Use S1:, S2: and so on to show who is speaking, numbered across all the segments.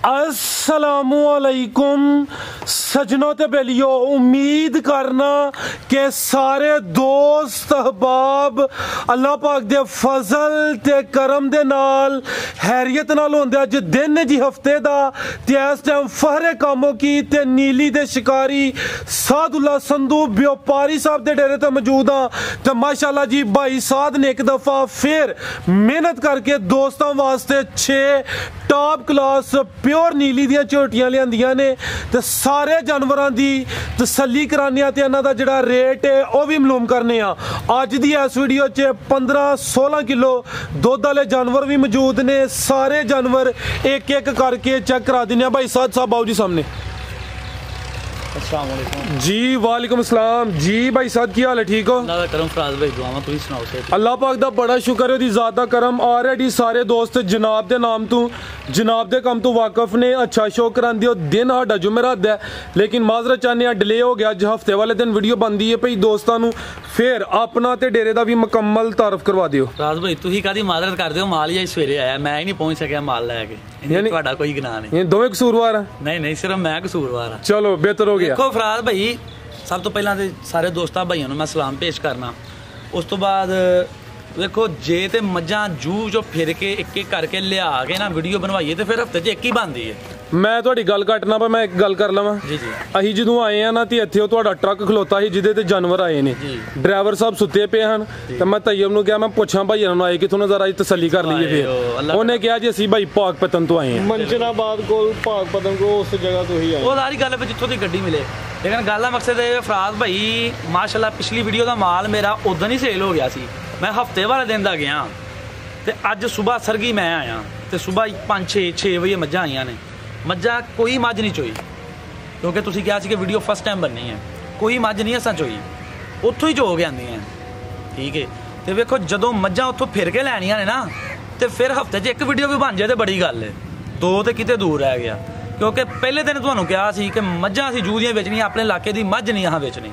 S1: अस्सलामुअलैकुम सजनों ते बेलियो, उम्मीद करना कि सारे दोस्त अहबाब अल्लाह पाक दे फजल ते करम दे नाल हैरियत नाल होंदे। अज दिन जी हफ्ते दा ते इस टाइम फहरे कामों की ते नीली दे शिकारी सादुल्ला संधू व्यापारी साहब दे डेरे ते मौजूद हाँ। ते माशाल्लाह जी भाई साद ने एक दफा फिर मेहनत करके दोस्तों वास्ते 6 टॉप क्लास प्योर नीली दियां झोटियां लियांदियां ने ते सारे जानवरां दी तसल्ली कराने ते इन्हां दा जिहड़ा रेट है वह भी मालूम करने अज दी इस वीडियो च 15-16 किलो दुध वाले जानवर भी मौजूद ने। सारे जानवर एक एक करके चेक करा देने। भाई साहब आओ जी सामने।
S2: अस्सलाम वालेकुम
S1: जी वालेकुम अस्सलाम जी। भाई साहब की हाल है? ठीक हो?
S2: अल्लाह दा करम फराज भाई दुआवां तुसी सुनाओ से?
S1: अल्लाह पाक दा बड़ा शुक्र है, ओदी ज़ात दा करम। ऑलरेडी सारे दोस्त जनाब दे नाम तो जनाब दे कम तो वाकफ ने। अच्छा शो करांदे हो। दिन साडा जुमेरात है लेकिन माजरत चाहने डिले हो गया। अज हफ्ते वाले दिन वीडियो बनती है भाई दोस्तों नू फिर अपना ते डेरे दा भी मुकम्मल तारफ करवा दियो।
S2: फराज भाई तुसी कादी माजरत करदे हो? माल ही सवेरे आया, मैं ही नहीं पहुंच सकिया माल लैके। यानी तुहाडा कोई गुनाह नहीं? ये
S1: दोवें कसूरवार हैं?
S2: नहीं सिर्फ मैं कसूरवार हां।
S1: चलो बेहतर हो गया।
S2: देखो फराज भाई सब तो पहला ते सारे दोस्तां भाइयों नू मैं सलाम पेश करना। उस तो बाद देखो जे ते मज्जां जू जो फिर के एक एक करके लिया के ना वीडियो बनवाइए तो फिर हफ्ते च एक ही बनदी है।
S1: मैं तुहाडी गल कटना पर मैं एक गल कर लवां।
S2: जी
S1: असीं जदों आए हैं ना ते इत्थे ओ तुहाडा ट्रक खलोता सी जिहदे ते जानवर आए ने। ड्राइवर साहब सुत्ते पे हन ते मैं तैयब नूं कहा मैं पुछां भाईयां नूं आए कित्थों ने जरा तसल्ली कर लईए। फिर उन्हें कहा जी असीं भाई पाकपतन तो आए हैं।
S3: मंचनाबाद कोल पाकपतन को उस जगह तो ही आए।
S2: वो सारी गल जित्थों दी गड्डी मिले। लेकिन गल दा मकसद है फराज भाई माशाल्लाह पिछली वीडियो दा माल मेरा उदन ही सेल हो गया सी। मैं हफ्ते वाले दिन दा गया ते अज सुबह सरगी मैं आया ते सुबह 5-6 बजे मज्जां आईयां ने। मज्जां कोई मझ नहीं चोई क्योंकि तुसीं कहा सी कि वीडियो फस्ट टाइम बननी है। कोई मझ नहीं असां चोई, उत्थों ही चो के आंदियां। ठीक है ते वेखो जदों मज्जां उत्थों फिर के लैणियां ने ना ते फिर हफ्ते च एक वीडियो भी बन जाए तो बड़ी गल है। दो तो किते दूर रह गया क्योंकि पहले दिन तुहानूं कहा सी कि मज्जां असीं जू दियां बेचनियां, अपने इलाके दी मझ नहीं अहां बेचनी,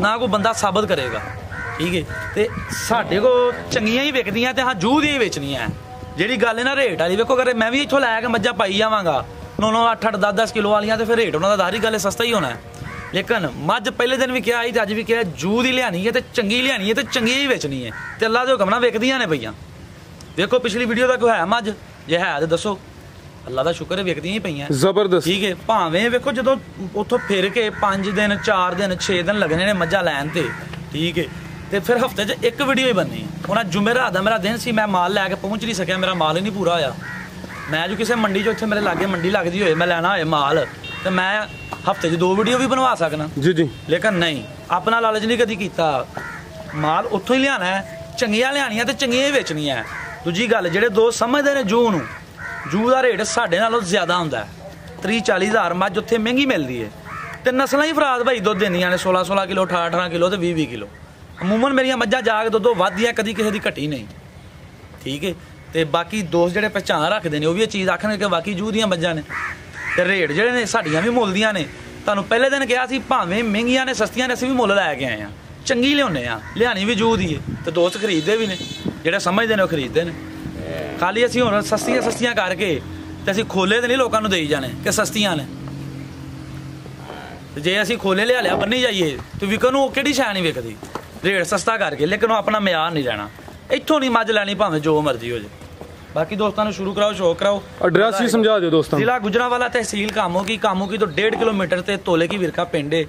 S2: ना कोई बंदा साबित करेगा। ठीक है ते साडे को चंगियां ही विकदियां ते अहां जू दियां ही बेचनियां। ਜਿਹੜੀ ਗੱਲ ਹੈ ਨਾ ਰੇਟ ਵਾਲੀ ਵੇਖੋ ਅਗਰ ਮੈਂ ਵੀ ਇੱਥੋਂ ਲੈ ਕੇ ਮੱਝਾਂ ਪਾਈ ਜਾਵਾਂਗਾ 9-9 8-8 10-10 ਕਿਲੋ ਵਾਲੀਆਂ ਤੇ ਫਿਰ ਰੇਟ ਉਹਨਾਂ ਦਾ ਦਾਰੀ ਗੱਲ ਸਸਤਾ ਹੀ ਹੋਣਾ। ਲੇਕਿਨ ਮੱਝ ਪਹਿਲੇ ਦਿਨ ਵੀ ਕਿਹਾ ਸੀ ਤੇ ਅੱਜ ਵੀ ਕਿਹਾ ਜੂ ਦੀ ਲਿਆਣੀ ਹੈ ਤੇ ਚੰਗੀ ਲਿਆਣੀ ਹੈ ਤੇ ਚੰਗੀ ਹੀ ਵੇਚਣੀ ਹੈ ਤੇ ਅੱਲਾ ਦੇ ਹੁਕਮ ਨਾਲ ਵਿਕਦੀਆਂ ਨੇ ਪਈਆਂ। ਵੇਖੋ ਪਿਛਲੀ ਵੀਡੀਓ ਦਾ ਕੋਈ ਹੈ ਮੱਝ? ਜੇ ਹੈ ਤੇ ਦੱਸੋ। ਅੱਲਾ ਦਾ ਸ਼ੁਕਰ ਹੈ ਵਿਕਦੀਆਂ ਹੀ ਪਈਆਂ ਜ਼ਬਰਦਸਤ। ਠੀਕ ਹੈ ਭਾਵੇਂ ਵੇਖੋ ਜਦੋਂ ਉੱਥੋਂ ਫਿਰ ਕੇ 5 ਦਿਨ 4 ਦਿਨ 6 ਦਿਨ ਲੱਗਣੇ ਨੇ ਮੱਝਾਂ ਲੈਣ ਤੇ। ਠੀਕ ਹੈ ਤੇ ਫਿਰ ਹਫਤੇ 'ਚ ਇੱਕ ਵੀਡੀਓ ਹੀ ਬਣਨੀ ਹੈ। ਹੁਣ ਜੁਮੇਰਾਤ ਦਾ ਮੇਰਾ ਦਿਨ ਸੀ, ਮੈਂ ਮਾਲ ਲੈ ਕੇ ਪਹੁੰਚ ਨਹੀਂ ਸਕਿਆ, ਮੇਰਾ ਮਾਲ ਹੀ ਨਹੀਂ ਪੂਰਾ ਹੋਇਆ। ਮੈਂ ਜੋ ਕਿਸੇ ਮੰਡੀ 'ਚ ਇੱਥੇ ਮੇਰੇ ਲਾਗੇ ਮੰਡੀ ਲੱਗਦੀ ਹੋਏ ਮੈਂ ਲੈਣਾ ਹੋਏ ਮਾਲ ਤੇ ਮੈਂ ਹਫਤੇ 'ਚ 2 ਵੀਡੀਓ ਵੀ ਬਣਵਾ ਸਕਦਾ। ਜੀ ਲੇਕਿਨ ਨਹੀਂ, ਆਪਣਾ ਲਾਲਚ ਨਹੀਂ ਕਦੀ ਕੀਤਾ। ਮਾਲ ਉੱਥੋਂ ਹੀ ਲਿਆਣਾ ਹੈ, ਚੰਗੀਆਂ ਲਿਆਣੀਆਂ ਤੇ ਚੰਗੀਆਂ ਹੀ ਵੇਚਣੀਆਂ। ਦੂਜੀ ਗੱਲ ਜਿਹੜੇ ਦੋਸਤ ਸਮਝਦੇ ਨੇ ਜੂ ਨੂੰ, ਜੂ ਦਾ ਰੇਟ ਸਾਡੇ ਨਾਲੋਂ ਜ਼ਿਆਦਾ ਹੁੰਦਾ। 30-40 ਹਜ਼ਾਰ ਮੱਝ ਉੱਥੇ ਮਹਿੰਗੀ ਮਿਲਦੀ ਹੈ ਤੇ ਨਸਲਾਂ ਹੀ ਫਰਾਦ ਭਾਈ ਦੁੱਧ ਦਿੰਦੀਆਂ ਨੇ 16-16 ਕਿਲੋ 18-18 ਕਿਲੋ ਤੇ 20-20 ਕਿਲੋ। ਅਮੂਮਨ ਮੇਰੀਆਂ ਮੱਝਾਂ ਜਾ ਕੇ ਦੁੱਧੋਂ ਵੱਧਦੀਆਂ, ਕਦੀ ਕਿਸੇ ਦੀ ਘਟੀ ਨਹੀਂ। ਠੀਕ ਹੈ ਤੇ ਬਾਕੀ ਦੋਸਤ ਜਿਹੜੇ ਪਹਿਚਾਣ ਰੱਖਦੇ ਨੇ ਉਹ ਵੀ ਇਹ ਚੀਜ਼ ਆਖਣਗੇ ਕਿ ਬਾਕੀ ਜੂ ਦੀਆਂ ਮੱਝਾਂ ਨੇ ਤੇ ਰੇਟ ਜਿਹੜੇ ਨੇ ਸਾਡੀਆਂ ਵੀ ਮੁੱਲ ਦੀਆਂ ਨੇ। ਤੁਹਾਨੂੰ ਪਹਿਲੇ ਦਿਨ ਕਿਹਾ ਸੀ ਭਾਵੇਂ ਮਹਿੰਗੀਆਂ ਨੇ ਸਸਤੀਆਂ ਨੇ ਅਸੀਂ ਵੀ ਮੁੱਲ ਲੈ ਕੇ ਆਏ ਹਾਂ, ਚੰਗੀ ਲਿਆਉਂਦੇ ਹਾਂ, ਲਿਆਣੀ ਵੀ ਜੂ ਦੀ ਹੈ ਤੇ ਦੋਸਤ ਖਰੀਦਦੇ ਵੀ ਨੇ, ਜਿਹੜੇ ਸਮਝਦੇ ਨੇ ਉਹ ਖਰੀਦਦੇ ਨੇ। ਖਾਲੀ ਅਸੀਂ ਹੁਣ ਸਸਤੀਆਂ ਕਰਕੇ ਤੇ ਅਸੀਂ ਖੋਲੇ ਤੇ ਨਹੀਂ ਲੋਕਾਂ ਨੂੰ ਦੇਈ ਜਾਣੇ ਕਿ ਸਸਤੀਆਂ ਨੇ। ਜੇ ਅਸੀਂ ਖੋਲੇ ਲਿਆ ਬੰਨੀ ਜਾਈਏ ਤੇ ਵਿਕਣ ਨੂੰ ਉਹ ਕਿਹੜੀ ਸ਼ੈ ਨਹੀਂ ਵਿਕਦੀ ਰੇਟ ਸਸਤਾ ਕਰਕੇ, ਲੇਕਿਨ ਉਹ ਆਪਣਾ ਮਿਆਰ ਨਹੀਂ ਰਹਿਣਾ। ਇੱਥੋਂ ਨਹੀਂ ਮੱਝ ਲੈਣੀ ਭਾਵੇਂ ਜੋ ਮਰਜ਼ੀ ਹੋ ਜਾਏ। ਬਾਕੀ ਦੋਸਤਾਂ ਨੂੰ ਸ਼ੁਰੂ ਕਰਾਓ, ਸ਼ੌਕ ਕਰਾਓ।
S1: ਐਡਰੈਸ ਵੀ ਸਮਝਾ ਦਿਓ ਦੋਸਤਾਂ। ਜ਼ਿਲ੍ਹਾ
S2: ਗੁਜਰਾਂਵਾਲਾ, ਤਹਿਸੀਲ ਕਾਮੋਕੀ ਤੋਂ 1.5 ਕਿਲੋਮੀਟਰ ਤੇ ਤੋਲੇ ਕੀ ਵਿਰਕਾ ਪਿੰਡ ਹੈ।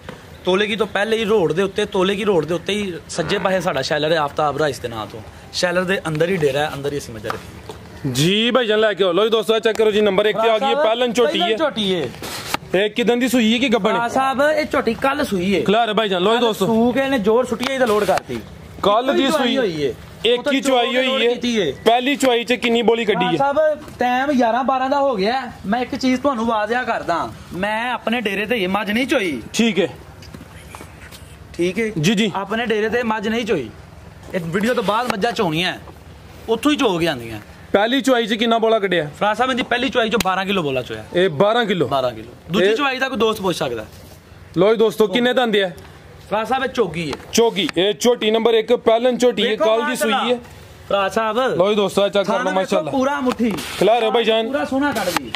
S2: ਤੋਲੇ ਕੀ ਤੋਂ ਪਹਿਲੇ ਹੀ ਰੋਡ ਦੇ ਉੱਤੇ, ਤੋਲੇ ਕੀ ਰੋਡ ਦੇ ਉੱਤੇ ਹੀ ਸੱਜੇ ਪਾਸੇ ਸਾਡਾ ਸ਼ੈਲਰ ਹੈ ਆਫਤਾਬ ਰਾਈਸ ਦੇ ਨਾਂ ਤੋਂ। ਸ਼ੈਲਰ ਦੇ ਅੰਦਰ ਹੀ ਡੇਰਾ ਹੈ, ਅੰਦਰ ਹੀ ਅਸੀਂ ਮੱਝਾਂ ਰੱਖੀ।
S1: ਜੀ ਭਾਈਜਾਨ ਲੈ ਕੇ ਆਓ। ਲੋ ਜੀ ਦੋਸਤੋ ਚੈੱਕ ਕਰੋ ਜੀ, ਨੰਬਰ 1 ਤੇ ਆ ਗਈ ਪਹਿਲਨ ਝੋਟੀ ਹੈ। ਇਹ ਕਿਦਾਂ ਦੀ ਸੂਈ ਹੈ ਕਿ ਗੱਬਣ ਹੈ?
S2: ਸਾਹਿਬ ਇਹ ਝੋਟੀ ਕੱਲ ਸੂਈ ਹੈ।
S1: ਖਲਾਰ ਭਾਈਜਾਨ ਲੋ ਜੀ ਦੋਸਤੋ
S2: ਸੂ ਕੇ ਨੇ ਜੋਰ ਛੁੱਟੀ ਤਾਂ ਲੋਡ ਕਰਤੀ। ਕੱਲ
S1: ਦੀ ਸੂਈ ਹੋਈ ਹੈ, ਇੱਕ ਹੀ ਚੁਆਈ ਹੋਈ ਹੈ। ਪਹਿਲੀ ਚੁਆਈ 'ਚ ਕਿੰਨੀ ਬੋਲੀ ਕੱਢੀ ਹੈ?
S2: ਸਾਹਿਬ ਟਾਈਮ 11-12 ਦਾ ਹੋ ਗਿਆ। ਮੈਂ ਇੱਕ ਚੀਜ਼ ਤੁਹਾਨੂੰ ਵਾਜ਼ਿਆ ਕਰਦਾ, ਮੈਂ ਆਪਣੇ ਡੇਰੇ ਤੇ ਇਹ ਮੱਝ ਨਹੀਂ ਚੋਈ।
S1: ਠੀਕ ਹੈ ਜੀ
S2: ਆਪਣੇ ਡੇਰੇ ਤੇ ਮੱਝ ਨਹੀਂ ਚੋਈ। ਇਹ ਵੀਡੀਓ ਤੋਂ ਬਾਅਦ ਮੱਝਾਂ ਚੋਣੀਆਂ ਉੱਥੋਂ ਹੀ ਚੋ ਕੇ ਆਉਂਦੀਆਂ।
S1: ਪਹਿਲੀ ਚੁਆਈ 'ਚ ਕਿੰਨਾ ਬੋਲਾ ਕੱਢਿਆ?
S2: ਫਰਾਜ਼ ਸਾਹਿਬ ਦੀ ਪਹਿਲੀ ਚੁਆਈ 'ਚ 12 ਕਿਲੋ ਬੋਲਾ ਚੋਇਆ।
S1: ਇਹ 12 ਕਿਲੋ।
S2: ਦੂਜੀ ਚੁਆਈ ਦਾ ਕੋਈ ਦੋਸਤ ਪੁੱਛ ਸਕਦਾ।
S1: ਲੋ ਜੀ ਦੋਸਤੋ ਕਿੰਨੇ ਦੰਦੇ ਆ?
S2: ਫਰਾਜ਼ ਸਾਹਿਬ ਚੋਗੀ ਹੈ।
S1: ਚੋਗੀ ਇਹ ਝੋਟੀ ਨੰਬਰ 1 ਪਹਿਲਨ ਝੋਟੀ ਹੈ, ਕੱਲ ਦੀ ਸੂਈ ਹੈ।
S2: ਫਰਾਜ਼ ਸਾਹਿਬ
S1: ਲੋ ਜੀ ਦੋਸਤੋ ਚੈੱਕ ਕਰਨਾ ਮਾਸ਼ਾਅੱਲਾ
S2: ਪੂਰਾ ਮੁੱਠੀ
S1: ਖਿਲਾ ਰਹੇ ਭਾਈਜਾਨ,
S2: ਪੂਰਾ ਸੋਨਾ ਕੱਢਦੀ।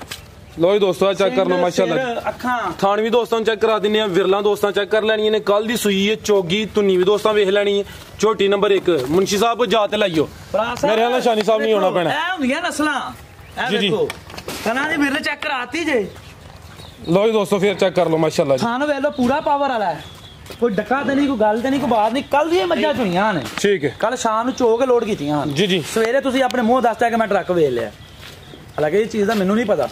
S1: लो जी दोस्तों चेक कर लो माशाल्लाह
S2: अखां
S1: थान भी दोस्तों चेक करा दिने विरला दोस्तों चेक कर लैनी ने कल दी सूई है चोगी तुन्नी भी दोस्तों वेख लैनी है झोटी नंबर 1 मुंशी साहब को जाते लाइयो मेरे ख्याल शानी साहब नहीं होना पैना
S2: ए हुंदियां नस्लां ए देखो कना दी विरले चेक कराती जे
S1: लो जी दोस्तों फिर चेक कर लो माशाल्लाह
S2: थान वे लो पूरा पावर वाला है कोई डका ते नहीं कोई गल ते नहीं कोई बात नहीं कल दी मज्जां चुईयां ने
S1: ठीक है
S2: कल शाम ਨੂੰ ਚੋ ਕੇ ਲੋਡ ਕੀਤੀਆਂ ਹਨ
S1: जी जी
S2: ਸਵੇਰੇ ਤੁਸੀਂ ਆਪਣੇ ਮੂੰਹ ਦੱਸਦਾ ਕਿ ਮੈਂ ਟਰੱਕ ਵੇਚ ਲਿਆ ਹਾਲਾਂਕਿ ਇਹ ਚੀਜ਼ ਦਾ ਮੈਨੂੰ ਨਹੀਂ ਪਤਾ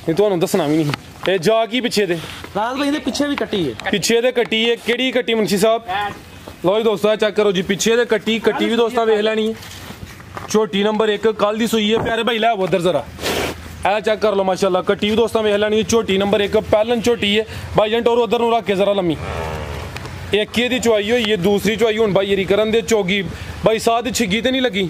S1: ਇਹ ਤੁਹਾਨੂੰ ਦੱਸਣਾ ਵੀ ਨਹੀਂ ਇਹ ਜਾ ਕੀ ਪਿੱਛੇ ਦੇ
S2: ਰਾਤ ਭਾਈ ਇਹਦੇ ਪਿੱਛੇ ਵੀ ਕੱਟੀ ਹੈ
S1: ਪਿੱਛੇ ਦੇ ਕੱਟੀ ਹੈ ਕਿਹੜੀ ਕੱਟੀ ਮੁੰਸ਼ੀ ਸਾਹਿਬ ਲਓ ਜੀ ਦੋਸਤੋ ਚੈੱਕ ਕਰੋ ਜੀ ਪਿੱਛੇ ਦੇ ਕੱਟੀ ਵੀ ਦੋਸਤਾਂ ਵੇਖ ਲੈਣੀ ਹੈ ਝੋਟੀ ਨੰਬਰ 1 ਕੱਲ ਦੀ ਸੂਈ ਹੈ ਪਿਆਰੇ ਭਾਈ ਲੈ ਆਵੋ ਉਧਰ ਜ਼ਰਾ ਇਹ ਚੈੱਕ ਕਰ ਲਓ ਮਾਸ਼ਾਅੱਲਾ ਕੱਟੀ ਵੀ ਦੋਸਤਾਂ ਵੇਖ ਲੈਣੀ ਹੈ ਝੋਟੀ ਨੰਬਰ 1 ਪਹਿਲਨ ਝੋਟੀ ਹੈ ਭਾਈ ਜੰਟ ਔਰ ਉਧਰ ਨੂੰ ਰੱਖ ਕੇ ਜ਼ਰਾ ਲੰਮੀ ਇੱਕ ਇਹਦੀ ਚੁਆਈ ਹੋਈ ਹੈ ਦੂਸਰੀ ਚੁਆਈ ਹੁਣ ਭਾਈ ਯਰੀ ਕਰਨ ਦੇ ਚੋਗੀ ਭਾਈ ਸਾਹ ਦੀ ਛਿੱਗੀ ਤੇ ਨਹੀਂ ਲੱਗੀ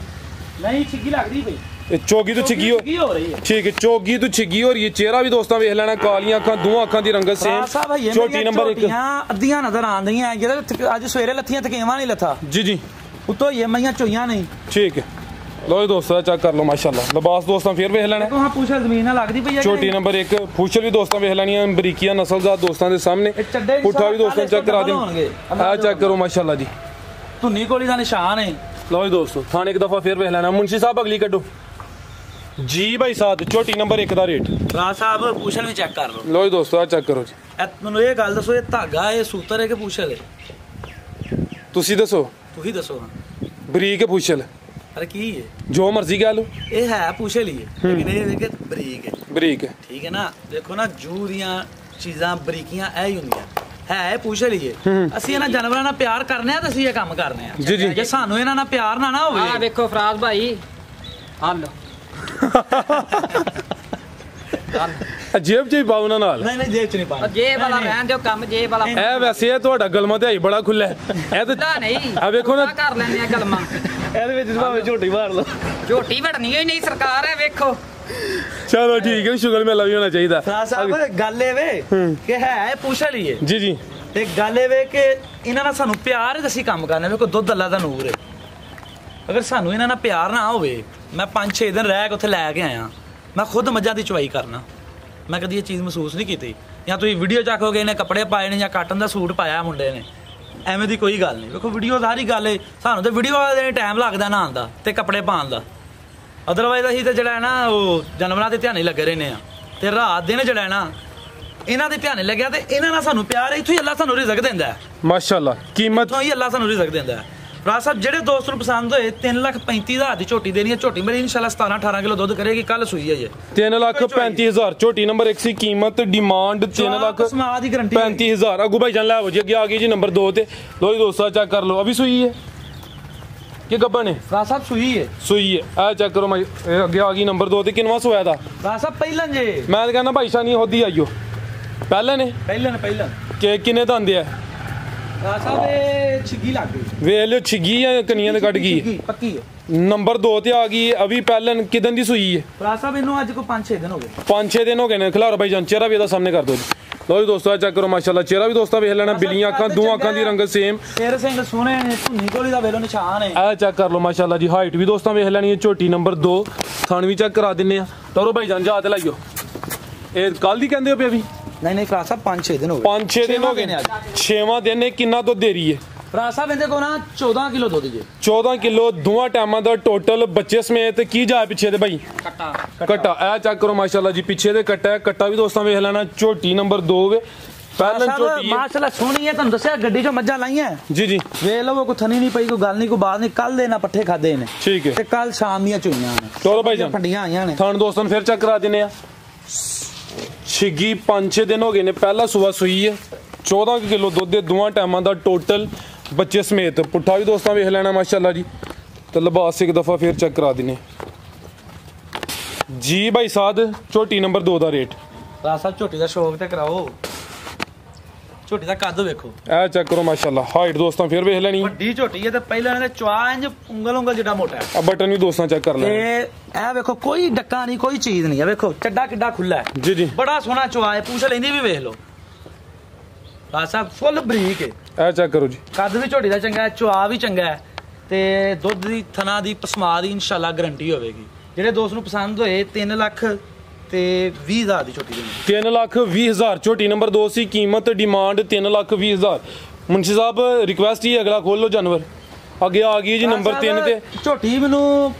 S2: ਨਹੀਂ ਛਿੱਗੀ ਲੱਗਦੀ ਭਾਈ
S1: चौगी तो छिगी
S2: हो रही है
S1: ठीक है चौगी तो छिगी हो रही है चेहरा भी दोस्तों वेख लेना कालियां अखां दो अखां दी रंगत सेम छोटी नंबर 1
S2: अद्धियां नजर आंदियां जेदे आज सवेरे लत्थियां थकेवा नहीं लथा
S1: जी जी
S2: उतो ये मैयां चोईयां नहीं
S1: ठीक है लो दोस्तों चेक कर लो माशाल्लाह लिबास दोस्तों फिर वेख लेना
S2: हां पूछा जमीन ना लगदी पई है
S1: छोटी नंबर 1 फूशल भी दोस्तों वेख लेनी है बरीकिया नस्लजात दोस्तों दे सामने पुठा भी दोस्तों चेक करा देंगे आ चेक करो माशाल्लाह जी
S2: धुन्नी कोली दा निशान है
S1: लो दोस्तों थाने एक दफा फिर वेख लेना मुंशी साहब अगली कड्डो जी भाई साहब झोटी नंबर 1 ਦਾ ਰੇਟ
S2: ਰਾਜ ਸਾਹਿਬ ਪੂਛਲ ਵੀ ਚੈੱਕ ਕਰ ਲਓ
S1: ਲੋ ਜੀ ਦੋਸਤੋ ਆ ਚੈੱਕ ਕਰੋ ਜੀ
S2: ਮੈਨੂੰ ਇਹ ਗੱਲ ਦੱਸੋ ਇਹ ਧਾਗਾ ਇਹ ਸੂਤਰ ਹੈ ਕਿ ਪੂਛਲ ਹੈ
S1: ਤੁਸੀਂ ਦੱਸੋ
S2: ਹਾਂ
S1: ਬਰੀਕ ਹੈ ਪੂਛਲ
S2: ਅਰੇ ਕੀ ਹੈ
S1: ਜੋ ਮਰਜ਼ੀ ਕਹਿ ਲਓ
S2: ਇਹ ਹੈ ਪੂਛਲ ਹੀ ਹੈ ਲੇਕਿਨ ਇਹ ਕਿ ਬਰੀਕ ਹੈ ਠੀਕ ਹੈ ਨਾ ਦੇਖੋ ਨਾ ਜੂ ਦੀਆਂ ਚੀਜ਼ਾਂ ਬਰੀਕੀਆਂ ਇਹ ਹੀ ਹੁੰਦੀਆਂ ਹੈ ਪੂਛਲ ਹੀ ਹੈ ਅਸੀਂ ਇਹਨਾਂ ਜਾਨਵਰਾਂ ਨਾਲ ਪਿਆਰ ਕਰਨੇ ਆ ਤੇ ਅਸੀਂ ਇਹ ਕੰਮ ਕਰਨੇ ਆ
S1: ਜੀ ਜੀ
S2: ਜੇ ਸਾਨੂੰ ਇਹਨਾਂ ਨਾਲ ਪਿਆਰ ਨਾ ਹੋਵੇ
S4: ਆ ਵੇਖੋ ਫਰਾਜ਼ ਭਾਈ ਹੱਲ
S1: ਜੇਬ ਚ ਹੀ ਪਾਉ ਨਾ ਨਾਲ
S2: ਨਹੀਂ ਜੇਬ ਚ ਨਹੀਂ ਪਾਉ
S4: ਜੇਬ ਵਾਲਾ ਰਹਿਣ ਦਿਓ ਕੰਮ ਜੇਬ ਵਾਲਾ
S1: ਇਹ ਵੈਸੇ ਇਹ ਤੁਹਾਡਾ ਗਲਮਾ ਤੇ ਬੜਾ ਖੁੱਲਾ ਇਹ ਤਾਂ
S4: ਨਹੀਂ
S1: ਆ ਵੇਖੋ ਨਾ
S4: ਕਰ ਲੈਂਦੇ ਆ ਗਲਮਾ
S2: ਇਹਦੇ ਵਿੱਚ ਭਾਵੇਂ ਝੋਟੀ ਮਾਰ ਲਓ
S4: ਝੋਟੀ ਵੜਨੀ ਹੋਈ ਨਹੀਂ ਸਰਕਾਰ ਹੈ ਵੇਖੋ
S1: ਚਲੋ ਠੀਕ ਹੈ ਸ਼ੁਗਲ ਮੇਲਾ ਵੀ ਹੋਣਾ ਚਾਹੀਦਾ
S2: ਸਾਹਿਬ ਗੱਲ ਇਹ ਵੇ ਕਿ ਹੈ ਪੁੱਛ ਲਈਏ
S1: ਜੀ ਜੀ
S2: ਤੇ ਗੱਲ ਇਹ ਵੇ ਕਿ ਇਹਨਾਂ ਨਾਲ ਸਾਨੂੰ ਪਿਆਰ ਹੈ ਅਸੀਂ ਕੰਮ ਕਰਨਾ ਵੇਖੋ ਦੁੱਧ ਅੱਲਾ ਦਾ ਨੂਰ ਹੈ ਅਗਰ ਸਾਨੂੰ ਇਹਨਾਂ ਨਾਲ ਪਿਆਰ ਨਾ ਹੋਵੇ ਮੈਂ 5-6 ਦਿਨ ਰਹਿ ਕੇ ਉੱਥੇ ਲੈ ਕੇ ਆਇਆ ਮੈਂ ਖੁਦ ਮੱਝਾਂ ਦੀ ਚੁਆਈ ਕਰਨਾ ਮੈਂ ਕਦੀ ਇਹ ਚੀਜ਼ ਮਹਿਸੂਸ ਨਹੀਂ ਕੀਤੀ ਜਾਂ ਤੁਸੀਂ ਵੀਡੀਓ ਚੱਕੋਗੇ ਇਹਨੇ ਕੱਪੜੇ ਪਾਏ ਨੇ ਜਾਂ ਕਾਟਨ ਦਾ ਸੂਟ ਪਾਇਆ ਮੁੰਡੇ ਨੇ ਐਵੇਂ ਦੀ ਕੋਈ ਗੱਲ ਨਹੀਂ ਵੇਖੋ ਵੀਡੀਓ ਸਾਰੀ ਗੱਲ ਹੈ ਸਾਨੂੰ ਤੇ ਵੀਡੀਓ ਵਾਲੇ ਦਿਨ ਟਾਈਮ ਲੱਗਦਾ ਨਹਾਉਣ ਦਾ ਤੇ ਕੱਪੜੇ ਪਾਉਣ ਦਾ ਅਦਰਵਾਈਜ਼ ਅਸੀਂ ਤੇ ਜਿਹੜਾ ਹੈ ਨਾ ਉਹ ਜਾਨਵਰਾਂ ਦੇ ਧਿਆਨ ਲੱਗੇ ਰਹਿੰਦੇ ਆ ਤੇ ਰਾਤ ਦਿਨ ਜਿਹੜਾ ਹੈ ਨਾ ਇਹਨਾਂ ਦੇ ਧਿਆਨ ਲੱਗਿਆ ਤੇ ਇਹਨਾਂ ਨਾਲ ਸਾਨੂੰ ਪਿਆਰ ਹੈ ਇੱਥੋਂ ਹੀ ਅੱਲਾ ਸਾਨੂੰ ਰਿਜ਼ਕ ਦਿੰਦਾ ਹੈ
S1: ਮਾਸ਼ਾਅੱਲਾ ਕੀਮਤ
S2: ਇੱਥੋਂ ਹੀ ਅੱਲਾ ਸਾਨੂੰ ਰਿਜ਼ਕ ਦਿੰਦਾ ਹੈ ਰਾਜ ਸਾਹਿਬ ਜਿਹੜੇ ਦੋਸਤ ਨੂੰ ਪਸੰਦ ਹੋਏ 3,35,000 ਦੀ ਝੋਟੀ ਦੇਣੀ ਹੈ ਝੋਟੀ ਮੇਰੀ ਇਨਸ਼ਾਅੱਲਾ 17-18 ਕਿਲੋ ਦੁੱਧ ਕਰੇਗੀ ਕੱਲ ਸੂਈ ਹੈ ਜੇ
S1: 3,35,000 ਝੋਟੀ ਨੰਬਰ 1 ਸੀ ਕੀਮਤ ਡਿਮਾਂਡ 3,00,000
S2: ਸਮਾਂ ਦੀ ਗਾਰੰਟੀ
S1: 35,000 ਅੱਗੂ ਭਾਈ ਜਾਨ ਲੈ ਆਓ ਜੀ ਅੱਗੇ ਆ ਗਈ ਜੀ ਨੰਬਰ 2 ਤੇ ਲੋ ਜੀ ਦੋਸਤੋ ਚੈੱਕ ਕਰ ਲਓ ਅਭੀ ਸੂਈ ਹੈ ਕਿ ਗੱਬਾ ਨੇ
S2: ਰਾਜ ਸਾਹਿਬ
S1: ਸੂਈ ਹੈ ਆ ਚੈੱਕ ਕਰੋ ਮੈਂ ਅੱਗੇ ਆ ਗਈ ਨੰਬਰ 2 ਤੇ ਕਿੰਨਵਾ ਸੋਇਆ ਦਾ
S2: ਰਾਜ ਸਾਹਿਬ ਪਹਿਲਾਂ ਜੇ
S1: ਮੈਂ ਤਾਂ ਕਹਿੰਦਾ ਭਾਈ ਸ਼ਾਨੀ ਹੋਦੀ ਆਈਓ ਪਹਿਲਾਂ ਨੇ
S2: ਪਹਿਲਾਂ
S1: ਕਿ ਕਿੰਨੇ ਤਾਂ ਆਂਦੇ ਆ
S2: ਰਾਜ ਸਾਹਿਬ ਇਹ ਛਿੱਗੀ ਲੱਗ ਗਈ
S1: ਵੇਖ ਲਿਓ ਛਿੱਗੀ ਆ ਕਨੀਆਂ ਤੇ ਕੱਢ ਗਈ
S2: ਪੱਕੀ ਹੈ
S1: ਨੰਬਰ 2 ਤੇ ਆ ਗਈ ਅਭੀ ਪਹਿਲਨ ਕਿਦਨ ਦੀ ਸੂਈ ਹੈ
S2: ਰਾਜ ਸਾਹਿਬ ਇਹਨੂੰ ਅੱਜ ਕੋ 5-6 ਦਿਨ ਹੋ ਗਏ
S1: 5-6 ਦਿਨ ਹੋ ਗਏ ਨੇ ਖਿਲਾਰ ਭਾਈ ਜਾਨ ਚਿਹਰਾ ਵੀ ਇਹਦਾ ਸਾਹਮਣੇ ਕਰ ਦਿਓ ਜੀ ਲੋ ਜੀ ਦੋਸਤੋ ਚੈੱਕ ਕਰੋ ਮਾਸ਼ਾਅੱਲਾ ਚਿਹਰਾ ਵੀ ਦੋਸਤਾਂ ਵੇਖ ਲੈਣਾ ਬਿੱਲੀਆਂ ਅੱਖਾਂ ਦੋ ਅੱਖਾਂ ਦੀ ਰੰਗਤ ਸੇਮ
S2: ਸ਼ੇਰ ਸਿੰਘ ਸੋਹਣੇ ਨੇ ਧੁੰਨੀ ਕੋਲੀ ਦਾ ਵੇਲੋ ਨਿਸ਼ਾਨ ਹੈ
S1: ਆ ਚੈੱਕ ਕਰ ਲਓ ਮਾਸ਼ਾਅੱਲਾ ਜੀ ਹਾਈਟ ਵੀ ਦੋਸਤਾਂ ਵੇਖ ਲੈਣੀ ਹੈ ਝੋਟੀ ਨੰਬਰ 2 ਥਣ ਵੀ ਚੈੱਕ ਕਰਾ ਦਿੰਨੇ ਆ ਤੋਰੋ ਭਾਈ ਜਾਨ ਜਾ ਤੇ ਲਾਈਓ ਇਹ ਕੱਲ ਦੀ ਕਹਿੰਦੇ ਹੋ ਪਏ ਅਭੀ
S2: ਨਹੀਂ ਫਰਾਜ਼ ਸਾਹਿਬ 5-6 ਦਿਨ ਹੋ ਗਏ
S1: 5-6 ਦਿਨ ਹੋ ਗਏ 6ਵਾਂ ਦਿਨ ਇਹ ਕਿੰਨਾ ਦੁੱਧ ਦੇ ਰਹੀ ਹੈ
S2: ਫਰਾਜ਼ ਸਾਹਿਬ ਇਹਦੇ ਕੋਲ ਨਾ 14 ਕਿਲੋ ਦੁੱਧ ਜੇ
S1: 14 ਕਿਲੋ ਦੋਵਾਂ ਟਾਈਮਾਂ ਦਾ ਟੋਟਲ ਬੱਚੇ ਸਮੇਤ ਕੀ ਜਾ ਪਿੱਛੇ ਦੇ ਭਾਈ ਕੱਟਾ ਇਹ ਚੈੱਕ ਕਰੋ ਮਾਸ਼ਾਅੱਲਾ ਜੀ ਪਿੱਛੇ ਦੇ ਕੱਟਾ ਵੀ ਦੋਸਤਾਂ ਵੇਖ ਲੈਣਾ ਝੋਟੀ ਨੰਬਰ 2 ਵੇ ਪਹਿਲਾਂ ਝੋਟੀ
S2: ਮਾਸ਼ਾਅੱਲਾ ਸੋਹਣੀ ਹੈ ਤੁਹਾਨੂੰ ਦੱਸਿਆ ਗੱਡੀ 'ਚੋਂ ਮੱਝਾਂ ਲਾਈਆਂ
S1: ਜੀ ਜੀ
S2: ਵੇਖ ਲਵੋ ਕੋਈ ਥਣੀ ਨਹੀਂ ਪਈ ਕੋਈ ਗੱਲ ਨਹੀਂ ਕੋਈ ਬਾਤ ਨਹੀਂ ਕੱਲ ਦੇ ਨਾ ਪੱਠੇ ਖਾਦੇ ਨੇ
S1: ਠੀਕ ਹੈ
S2: ਤੇ ਕੱਲ ਸ਼ਾਮ ਦੀਆਂ ਚੋਈਆਂ ਨੇ
S1: ਚਲੋ ਭਾਈ ਜਾਨ
S2: ਫੰਡੀਆਂ ਆਈਆਂ ਨੇ
S1: ਥਣ ਦੋਸਤਾਂ ਨੂੰ ਫਿਰ ਚੈੱਕ ਕਰਾ ਦਿੰਨੇ ਆ ਛਿੱਗੀ 5-6 ਦਿਨ ਹੋ ਗਏ ਨੇ ਪਹਿਲਾ ਸੂਆ ਸੂਈ ਹੈ 14 ਕਿਲੋ ਦੁੱਧ ਦੇ ਦੋਵਾਂ ਟਾਈਮਾਂ ਦਾ ਟੋਟਲ ਬੱਚੇ ਸਮੇਤ ਪੁੱਠਾ ਵੀ ਦੋਸਤਾਂ ਵੇਖ ਲੈਣਾ ਮਾਸ਼ਾਅੱਲਾ ਜੀ ਤੇ ਲਿਬਾਸ ਇੱਕ ਦਫਾ ਫਿਰ ਚੈੱਕ ਕਰਾ ਦਿੰਨੇ ਜੀ ਭਾਈ ਸਾਦ ਝੋਟੀ ਨੰਬਰ 2 ਦਾ ਰੇਟ
S2: ਰਾਜ ਸਾਹਿਬ ਝੋਟੀ ਦਾ ਸ਼ੌਕ ਤੇ ਕਰਾਓ ਝੋਟੀ ਦਾ ਕੱਦ ਵੇਖੋ
S1: ਇਹ ਚੈੱਕ ਕਰੋ ਮਾਸ਼ਾਅੱਲਾ ਹਾਈਟ ਦੋਸਤਾਂ ਫਿਰ ਵੇਖ ਲੈਣੀ
S2: ਵੱਡੀ ਝੋਟੀ ਹੈ ਤੇ ਪਹਿਲਾਂ ਇਹਦੇ ਚਵਾ ਇੰਜ ਉਂਗਲ ਜਿਹੜਾ ਮੋਟਾ ਹੈ
S1: ਆ ਬਟਨ ਵੀ ਦੋਸਤਾਂ ਚੈੱਕ ਕਰ ਲੈਣੇ
S2: ਤੇ ਇਹ ਵੇਖੋ ਕੋਈ ਡੱਕਾ ਨਹੀਂ ਕੋਈ ਚੀਜ਼ ਨਹੀਂ ਹੈ ਵੇਖੋ ਚੱਡਾ ਕਿੱਡਾ ਖੁੱਲਾ ਹੈ
S1: ਜੀ ਜੀ
S2: ਬੜਾ ਸੋਹਣਾ ਚਵਾ ਹੈ ਪੂਛ ਲੈਂਦੀ ਵੀ ਵੇਖ ਲਓ ਰਾਜ ਸਾਹਿਬ ਫੁੱਲ ਬਰੀਕ ਹੈ
S1: ਇਹ ਚੈੱਕ ਕਰੋ ਜੀ
S2: ਕੱਦ ਵੀ ਝੋਟੀ ਦਾ ਚੰਗਾ ਹੈ ਚਵਾ ਵੀ ਚੰਗਾ ਹੈ ਤੇ ਦੁੱਧ ਦੀ ਥਣਾ ਦੀ ਪਸਮਾ ਦੀ ਇਨਸ਼ਾਅੱਲਾ ਗਾਰੰਟੀ ਹੋਵੇਗੀ ਜਿਹੜੇ ਦੋਸਤ ਨੂੰ ਪਸੰਦ ਹੋਏ ਤੇ 20000 ਦੀ ਝੋਟੀ ਦੇਣੀ
S1: 3,20,000 ਝੋਟੀ ਨੰਬਰ 2 ਸੀ कीमत डिमांड 3,20,000 मुंशी साहब रिक्वेस्ट ही अगला खोल लो जानवर आगे आ गई जी नंबर 3 ਤੇ
S2: ਝੋਟੀ ਮੈਨੂੰ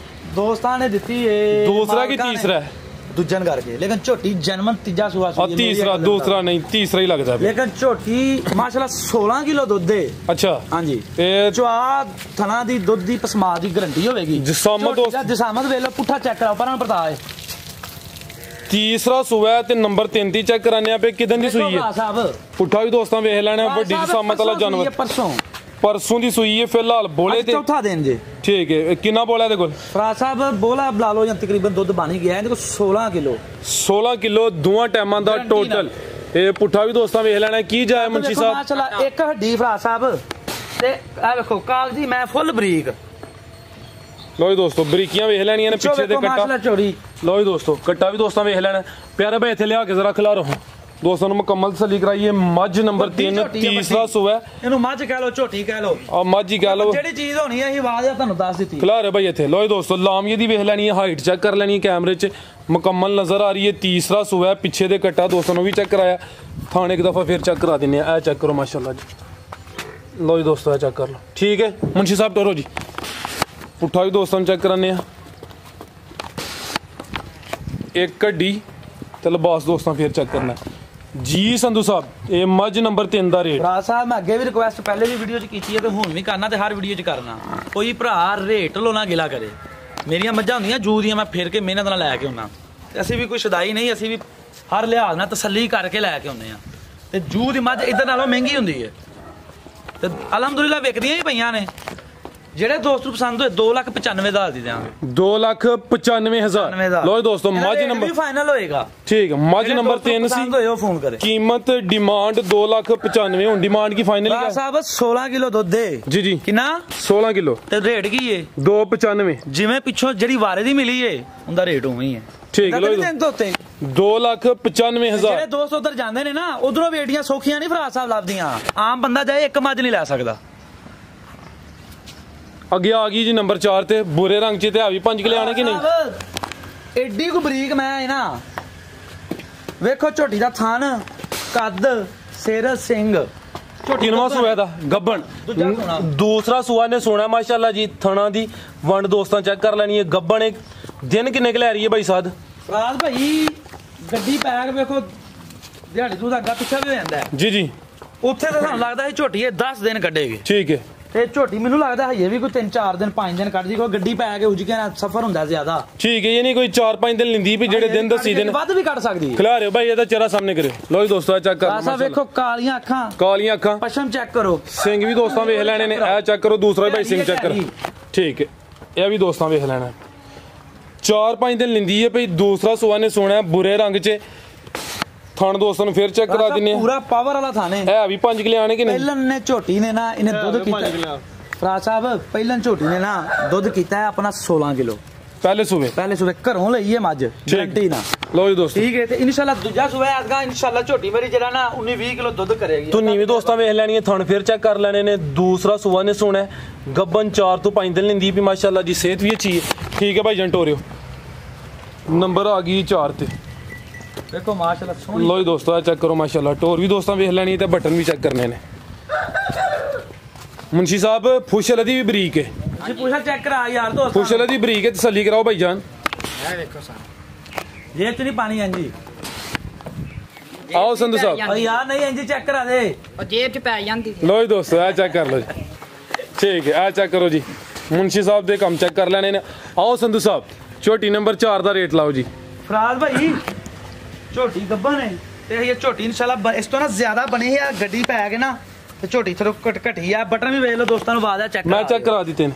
S2: ਦੋਸਤਾਂ ਨੇ ਦਿੱਤੀ ਏ
S1: दूसरा की तीसरा है
S2: ਦੂਜਨ ਕਰਕੇ ਲੇਕਿਨ ਝੋਟੀ ਜਨਮ ਤੀਜਾ ਸੂਆ
S1: और तीसरा दूसरा नहीं तीसरा ही लगता है
S2: ਲੇਕਿਨ ਝੋਟੀ ਮਾਸ਼ਾਅੱਲਾ 16 ਕਿਲੋ ਦੁੱਧ ਦੇ
S1: अच्छा
S2: ਹਾਂਜੀ
S1: ਤੇ
S2: ਚਵਾ ਥਣਾ ਦੀ ਦੁੱਧ ਦੀ ਪਸਮਾ ਦੀ ਗਾਰੰਟੀ ਹੋਵੇਗੀ
S1: ਜਸਾਮਤ ਦੋਸਤ
S2: ਜਸਾਮਤ ਵੇਖ ਲਓ ਪੁੱਠਾ ਚੈੱਕ ਕਰਾਓ ਪਰਾਂ ਪਰਤਾ ਹੈ
S1: तीसरा सुबह ते नंबर 3 दी चेक कराने पे किदन दी सुई है
S2: ਸਾਹਿਬ
S1: पुठा भी दोस्तां वेख लेना बड़ी जसामत वाला जानवर
S2: ਪਰਸੋਂ
S1: परसों दी सुई है फिलहाल बोले
S2: ਅੱਜ
S1: ते
S2: ਚੌਥਾ ਦਿਨ ਜੇ
S1: ठीक है किन्ना बोला है कोल
S2: ਫਰਾਜ ਸਾਹਿਬ ਬੋਲਾ ਬੁਲਾ ਲਓ ਜਾਂ ਤਕਰੀਬਨ ਦੁੱਧ ਬਣ ਹੀ ਗਿਆ ਇਹਦੇ ਕੋਲ 16 ਕਿਲੋ
S1: 16 ਕਿਲੋ ਦੋਵਾਂ ਟਾਈਮਾਂ ਦਾ
S2: Guarantee
S1: ਟੋਟਲ ਇਹ ਪੁੱਠਾ ਵੀ ਦੋਸਤਾਂ ਵੇਖ ਲੈਣਾ ਕੀ ਜਾਏ ਮੁੰਸ਼ੀ ਸਾਹਿਬ
S2: ਮਾਸ਼ਾਅੱਲਾ ਇੱਕ ਹੱਡੀ ਫਰਾਜ ਸਾਹਿਬ ਤੇ ਆ ਵੇਖੋ ਕਾਗਜ਼ੀ ਮੈਂ ਫੁੱਲ ਬਰੀਕ
S1: ਲਓ ਜੀ ਦੋਸਤੋ ਬਰੀਕੀਆਂ ਵੇਖ ਲੈਣੀਆਂ ਨੇ ਪਿੱਛੇ ਤੇ
S2: ਮਾਸ਼ਾਅੱਲਾ
S1: ਕੱਟਾ
S2: ਚੋਰੀ
S1: ਲਓ ਜੀ ਦੋਸਤੋ ਕੱਟਾ ਵੀ ਦੋਸਤਾਂ ਵੇਖ ਲੈਣਾ ਪਿਆਰੇ ਭਾਈ ਇੱਥੇ ਲਿਆ ਕੇ ਜ਼ਰਾ ਖਿਲਾ ਰਹੋ ਦੋਸਤਾਂ ਨੂੰ ਮੁਕੰਮਲ ਤਸੱਲੀ ਕਰਾਈਏ ਮੱਝ ਨੰਬਰ 3 ਤੀਸਰਾ ਸੁਬਹ
S2: ਇਹਨੂੰ ਮੱਝ ਕਹਿ ਲਓ ਝੋਟੀ ਕਹਿ ਲਓ
S1: ਆ ਮੱਝ ਹੀ ਕਹਿ ਲਓ
S2: ਜਿਹੜੀ ਚੀਜ਼ ਹੋਣੀ ਹੈ ਅਸੀਂ ਆਵਾਜ਼ ਆ ਤੁਹਾਨੂੰ ਦੱਸ ਦਿੱਤੀ
S1: ਖਿਲਾ ਰਹੇ ਭਾਈ ਇੱਥੇ ਲਓ ਜੀ ਦੋਸਤੋ ਲਾਮੀਏ ਦੀ ਵੇਖ ਲੈਣੀ ਹੈ ਹਾਈਟ ਚੈੱਕ ਕਰ ਲੈਣੀ ਹੈ ਕੈਮਰੇ 'ਚ ਮੁਕੰਮਲ ਨਜ਼ਰ ਆ ਰਹੀ ਹੈ तीसरा ਸੁਬਹ ਪਿੱਛੇ ਦੇ ਕੱਟਾ ਦੋਸਤਾਂ ਨੂੰ ਵੀ ਚੈੱਕ ਕਰਾਇਆ ਥਾਣੇ ਇੱਕ ਦਫਾ ਫਿਰ ਚੈੱਕ ਕਰਾ ਦਿੰਨੇ ਆ ਇਹ ਚੈੱਕ ਕਰੋ ਮਾਸ਼ਾਅੱਲਾ ਜੀ ਲਓ ਜੀ ਦੋਸਤੋ ਇਹ ਚੈੱਕ ਕਰ ਲਓ ਠੀਕ ਹੈ ਮੁੰਸ਼ੀ ਸਾਹਿਬ ਟੋਰੋ ਜੀ ਪੁੱਠਾ ਵੀ ਦੋਸਤਾਂ ਨੂੰ ਚੈੱਕ ਕਰਾਨੇ ਆ ਇੱਕ ਹੱਡੀ ਤੇ ਲਿਬਾਸ ਦੋਸਤਾਂ ਫਿਰ ਚੈੱਕ ਕਰਨਾ ਜੀ ਸੰਧੂ ਸਾਹਿਬ ਇਹ ਮੱਝ ਨੰਬਰ 3 ਦਾ ਰੇਟ
S2: ਭਰਾ ਸਾਹਿਬ ਮੈਂ ਅੱਗੇ ਵੀ ਰਿਕੁਐਸਟ ਪਹਿਲੇ ਵੀ ਵੀਡੀਓ 'ਚ ਕੀਤੀ ਹੈ ਤੇ ਹੁਣ ਵੀ ਕਰਨਾ ਤੇ ਹਰ ਵੀਡੀਓ 'ਚ ਕਰਨਾ ਕੋਈ ਭਰਾ ਰੇਟ ਲੋ ਨਾ ਗਿਲਾ ਕਰੇ ਮੇਰੀਆਂ ਮੱਝਾਂ ਹੁੰਦੀਆਂ ਜੂ ਦੀਆਂ ਮੈਂ ਫਿਰ ਕੇ ਮਿਹਨਤ ਨਾਲ ਲੈ ਕੇ ਆਉਣਾ ਤੇ ਅਸੀਂ ਵੀ ਕੋਈ ਸ਼ਦਾਈ ਨਹੀਂ ਅਸੀਂ ਵੀ ਹਰ ਲਿਹਾਜ਼ ਨਾਲ ਤਸੱਲੀ ਕਰਕੇ ਲੈ ਕੇ ਆਉਂਦੇ ਆ ਤੇ ਜੂ ਦੀ ਮੱਝ ਇਧਰ ਨਾਲੋਂ ਮਹਿੰਗੀ ਹੁੰਦੀ ਹੈ ਤੇ ਅਲਹਮਦੁਲਿਲਾ ਵਿਕਦੀਆਂ ਹੀ ਪਈਆਂ ਨੇ ਜਿਹੜੇ ਦੋਸਤ ਨੂੰ ਪਸੰਦ ਹੋਏ 2,95,000 ਦੀ ਦਿਆਂਗੇ
S1: 2,95,000 ਲੋ ਦੋਸਤੋ ਮੱਝ ਨੰਬਰ
S2: ਫਾਈਨਲ ਹੋਏਗਾ
S1: ਠੀਕ ਹੈ ਮੱਝ ਨੰਬਰ 3 ਸੀ
S2: ਪਸੰਦ ਹੋਏ ਉਹ ਫੋਨ ਕਰੇ
S1: कीमत डिमांड 2,95,000 ਹੁਣ ਡਿਮਾਂਡ ਕੀ ਫਾਈਨਲ
S2: ਭਰਾ ਸਾਹਿਬ 16 ਕਿਲੋ ਦੁੱਧ ਦੇ
S1: ਜੀ ਜੀ
S2: ਕਿੰਨਾ
S1: 16 ਕਿਲੋ
S2: ਤੇ ਰੇਟ ਕੀ ਏ
S1: 2,95
S2: ਜਿਵੇਂ ਪਿੱਛੋਂ ਜਿਹੜੀ ਵਾਰੇ ਦੀ ਮਿਲੀ ਏ ਉਹਦਾ ਰੇਟ ਉਵੇਂ ਹੀ ਹੈ
S1: ਠੀਕ ਲੋ
S2: ਦਿਨ ਤੋਂ ਉੱਤੇ
S1: 2,95,000
S2: ਜਿਹੜੇ ਦੋਸਤ ਉਧਰ ਜਾਂਦੇ ਨੇ ਨਾ ਉਧਰੋਂ ਵੇੜੀਆਂ ਸੌਖੀਆਂ ਨਹੀਂ ਭਰਾ ਸਾਹਿਬ ਲੱਭਦੀਆਂ ਆਮ ਬੰਦਾ ਜਾਏ ਇੱਕ ਮੱਝ ਨਹੀਂ ਲੈ ਸਕਦਾ
S1: ਅੱਗੇ ਆ ਗਈ ਜੀ ਨੰਬਰ 4 ਤੇ ਬੁਰੇ ਰੰਗ ਚ ਤੇ ਆ ਵੀ 5 ਕਿਲੇ ਆਣੇ ਕਿ ਨਹੀਂ
S2: ਐਡੀ ਕੁ ਬਰੀਕ ਮੈਂ ਹੈ ਨਾ ਵੇਖੋ ਝੋਟੀ ਦਾ ਥਣ ਕੱਦ ਸਿਰ ਸਿੰਘ
S1: ਕਿਨਵਾ ਸੂਆ ਦਾ ਗੱਬਣ ਦੂਸਰਾ ਸੂਆ ਨੇ ਸੋਣਾ ਮਾਸ਼ਾਅੱਲਾ ਜੀ ਥਣਾ ਦੀ ਵੰਡ ਦੋਸਤਾਂ ਚੈੱਕ ਕਰ ਲੈਣੀ ਹੈ ਗੱਬਣ ਇੱਕ ਦਿਨ ਕਿੰਨੇ ਕੁ ਲੈ ਰਹੀ ਹੈ ਭਾਈ ਸਾਦ
S2: ਫਰਾਜ਼ ਭਾਈ ਗੱਡੀ ਪੈਕ ਵੇਖੋ ਦਿਹਾੜੀ ਤੂੰ ਦਾ ਅੱਗਾ ਪਿੱਛਾ ਵੀ ਹੋ ਜਾਂਦਾ
S1: ਜੀ ਜੀ
S2: ਉੱਥੇ ਤਾਂ ਸਾਨੂੰ ਲੱਗਦਾ ਸੀ ਝੋਟੀ ਇਹ 10 ਦਿਨ ਕੱਢੇਗੀ
S1: ਠੀਕ ਹੈ
S2: ਤੇ ਝੋਟੀ ਮੈਨੂੰ ਲੱਗਦਾ ਹਜੇ ਵੀ ਕੋਈ 3-4 ਦਿਨ 5 ਦਿਨ ਕੱਢਦੀ ਕੋਈ ਗੱਡੀ ਪੈ ਕੇ ਉਜ ਕੇ ਸਫ਼ਰ ਹੁੰਦਾ ਜ਼ਿਆਦਾ
S1: ਠੀਕ ਹੈ ਇਹ ਨਹੀਂ ਕੋਈ 4-5 ਦਿਨ ਲਿੰਦੀ ਵੀ ਜਿਹੜੇ ਦਿਨ ਦੱਸੀ ਦਿਨ
S2: ਵੱਧ ਵੀ ਕੱਢ ਸਕਦੀ
S1: ਖਿਲਾ ਰਹੇ ਭਾਈ ਇਹਦਾ ਚਿਹਰਾ ਸਾਹਮਣੇ ਕਰਿਓ ਲੋ ਜੀ ਦੋਸਤੋ ਚੈੱਕ ਕਰ
S2: ਆਸਾ ਵੇਖੋ ਕਾਲੀਆਂ
S1: ਅੱਖਾਂ
S2: ਪਸ਼ਮ ਚੈੱਕ ਕਰੋ
S1: ਸਿੰਘ ਵੀ ਦੋਸਤਾਂ ਵੇਖ ਲੈਣੇ ਨੇ ਇਹ ਚੈੱਕ ਕਰੋ ਦੂਸਰਾ ਭਾਈ ਸਿੰਘ ਚੈੱਕ ਕਰੋ ਠੀਕ ਹੈ ਇਹ ਵੀ ਦੋਸਤਾਂ ਵੇਖ ਲੈਣਾ 4-5 ਦਿਨ ਲਿੰਦੀ ਹੈ ਭਾਈ ਦੂਸਰਾ ਸੂਆ ਨੇ ਸੋਣਾ ਬੁਰੇ ਰੰਗ 'ਚ ਥਣ ਦੋਸਤਾਂ ਨੂੰ ਫਿਰ ਚੈੱਕ ਕਰਾ ਦਿੰਨੇ ਆ
S2: ਪੂਰਾ ਪਾਵਰ ਵਾਲਾ ਥਾਣੇ
S1: ਇਹ ਵੀ 5 ਕਿਲੇ ਆਣੇ ਕਿ ਨਹੀਂ
S2: ਪਹਿਲਨ ਨੇ ਝੋਟੀ ਨੇ ਨਾ ਇਹਨੇ ਦੁੱਧ ਕੀਤਾ ਫਰਾਜ਼ ਸਾਹਿਬ ਪਹਿਲਨ ਝੋਟੀ ਨੇ ਨਾ ਦੁੱਧ ਕੀਤਾ ਹੈ ਆਪਣਾ 16 ਕਿਲੋ
S1: ਪਹਿਲੇ ਸੂਬੇ
S2: ਘਰੋਂ ਲਈ ਹੈ ਮੱਝ ਗਰੰਟੀ ਨਾ
S1: ਲੋ ਜੀ ਦੋਸਤੋ
S2: ਠੀਕ ਹੈ ਤੇ ਇਨਸ਼ਾਅੱਲਾ ਦੂਜਾ ਸੂਬਾ ਆਜਗਾ ਇਨਸ਼ਾਅੱਲਾ ਝੋਟੀ ਮੇਰੀ ਜਿਹੜਾ ਨਾ 19-20 ਕਿਲੋ ਦੁੱਧ ਕਰੇਗੀ
S1: ਤੂੰ ਨੀਵੇਂ ਦੋਸਤਾਂ ਵੇਖ ਲੈਣੀ ਹੈ ਥਣ ਫਿਰ ਚੈੱਕ ਕਰ ਲੈਣੇ ਨੇ ਦੂਸਰਾ ਸੂਆ ਨੇ ਸੋਣਾ ਗੱਬਨ 4 ਤੋਂ 5 ਦਿਨ ਲੈਂਦੀ ਵੀ ਮਾਸ਼ਾਅੱਲਾ ਜੀ ਸਿਹਤ ਵੀ ਅੱਛੀ ਹੈ ਠੀਕ ਹੈ ਭਾਈ ਜੰਟੋਰਿਓ ਨੰਬਰ ਆ ਗਈ 4 ਤੇ
S2: ਦੇਖੋ ਮਾਸ਼ਾਅੱਲਾ ਸੋਹਣੀ
S1: ਲੋ ਜੀ ਦੋਸਤੋ ਚੈੱਕ ਕਰੋ ਮਾਸ਼ਾਅੱਲਾ ਟੋਰ ਵੀ ਦੋਸਤਾਂ ਵੇਖ ਲੈਣੀ ਤੇ ਬਟਨ ਵੀ ਚੈੱਕ ਕਰਨੇ ਨੇ ਮੁੰਸ਼ੀ ਸਾਹਿਬ ਫੁਸ਼ਲ ਦੀ ਵੀ ਬਰੀਕ ਹੈ
S2: ਜੀ ਪੁੱਛਾ ਚੈੱਕ ਕਰਾ ਯਾਰ ਦੋਸਤ
S1: ਫੁਸ਼ਲ ਦੀ ਬਰੀਕ ਹੈ ਤਸੱਲੀ ਕਰਾਓ ਭਾਈ ਜਾਨ
S4: ਇਹ ਵੇਖੋ ਸਾ
S2: ਜੇਬ ਚ ਨਹੀਂ ਪਾਣੀ ਇੰਜੀ
S1: ਆਓ ਸੰਧੂ ਸਾਹਿਬ
S2: ਓ ਯਾਰ ਨਹੀਂ ਇੰਜੀ ਚੈੱਕ ਕਰਾ ਦੇ
S4: ਉਹ ਜੇਬ 'ਚ ਪੈ ਜਾਂਦੀ
S1: ਲੋ ਜੀ ਦੋਸਤੋ ਇਹ ਚੈੱਕ ਕਰ ਲਓ ਜੀ ਠੀਕ ਹੈ ਇਹ ਚੈੱਕ ਕਰੋ ਜੀ ਮੁੰਸ਼ੀ ਸਾਹਿਬ ਦੇ ਕੰਮ ਚੈੱਕ ਕਰ ਲੈਣੇ ਨੇ ਆਓ ਸੰਧੂ ਸਾਹਿਬ ਝੋਟੀ ਨੰਬਰ 4 ਦਾ ਰੇਟ ਲਾਓ ਜੀ
S2: ਫਰਾਜ਼ ਭਾਈ ਝੋਟੀ ਗੱਬਨ ਹੈ ਤੇ ਇਹ ਝੋਟੀ ਇਨਸ਼ਾਅੱਲਾ ਇਸ ਤੋਂ ਨਾ ਜ਼ਿਆਦਾ ਬਣੀ ਹੈ ਗੱਡੀ ਪੈ ਕੇ ਨਾ ਤੇ ਝੋਟੀ ਥੋੜਾ ਘਟੀ ਆ ਬਟਨ ਵੀ ਵੇਖ ਲਓ ਦੋਸਤਾਂ ਨੂੰ ਆਵਾਜ਼ ਆ ਚੈੱਕ
S1: ਮੈਂ ਚੈੱਕ ਕਰਾ ਦਿੱਤੇ ਨੇ